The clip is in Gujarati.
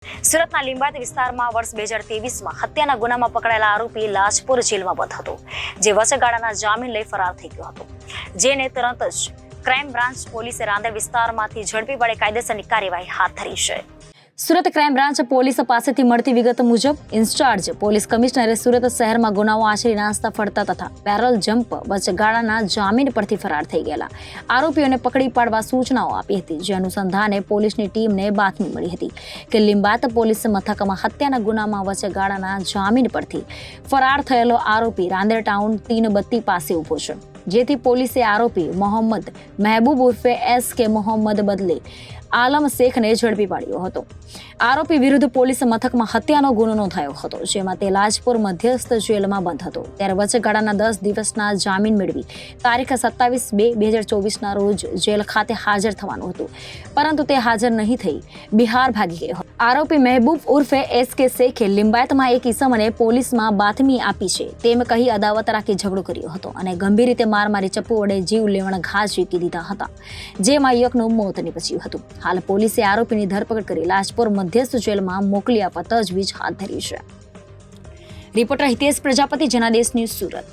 સુરતના લીંબાયત વિસ્તારમાં વર્ષ 2023માં હત્યાના ગુનામાં પકડાયેલા આરોપી લાજપુર જેલમાં બંધ હતો, જે વચગાળાના જામીન લઈ ફરાર થઈ ગયો હતો, જેને તરત જ ક્રાઇમ બ્રાન્ચ પોલીસે રાંદેર વિસ્તારમાંથી ઝડપી પાડી કાયદેસરની કાર્યવાહી હાથ ધરી છે. સુરત ક્રાઇમ બ્રાન્ચ પોલીસ પાસેથી મળતી વિગત મુજબ ઇન્ચાર્જ પોલીસ કમિશનરે સુરત શહેરમાં ગુનાઓ આચરી નાસ્તા ફરતા તથા પેરલ જમ્પ વચગાળાના જામીન પરથી ફરાર થઈ ગયેલા આરોપીઓને પકડી પાડવા સૂચનાઓ આપી હતી, જે અનુસંધાને પોલીસની ટીમને બાતમી મળી હતી કે લીંબાયત પોલીસ મથકમાં હત્યાના ગુનામાં વચગાળાના જામીન પરથી ફરાર થયેલો આરોપી રાંદેર ટાઉન 3 બત્તી પાસે ઉભો છે, જેથી પોલીસે આરોપી મોહમ્મદ મહેબૂબ ઉર્ફે SK મોહમ્મદ બદલે આલમ શેખને ઝડપી પાડ્યો હતો. આરોપી વિરુદ્ધ પોલીસ મથકમાં હત્યાનો ગુનો નોંધાયો હતો, જેમાં તે લાજપુર મધ્યસ્થ જેલમાં બંધ હતો. ત્યારે વચગાળાના 10 દિવસના જામીન મેળવી તારીખ 27/2/2024ના રોજ જેલ ખાતે હાજર થવાનું હતું, પરંતુ તે હાજર નહીં થઈ બિહાર ભાગી ગયો હતો. આરોપી મહેબૂબ ઉર્ફે SK શેખે લીંબાયતમાં એક ઈસમને પોલીસમાં બાતમી આપી છે તેમ કહી અદાવત રાખી ઝઘડો કર્યો હતો અને ગંભીર રીતે મારી ચપ્પુ વડે જીવ લેવણ ઘા ઝીકી દીધા હતા, જેમાં એકનું મોત નીપજ્યું હતું. હાલ પોલીસે આરોપીની ધરપકડ કરી લાજપુર મધ્યસ્થ જેલમાં મોકલી આપવા તજવીજ હાથ ધરી છે. Reporter Hitesh Prajapati, Janadesh news, Surat.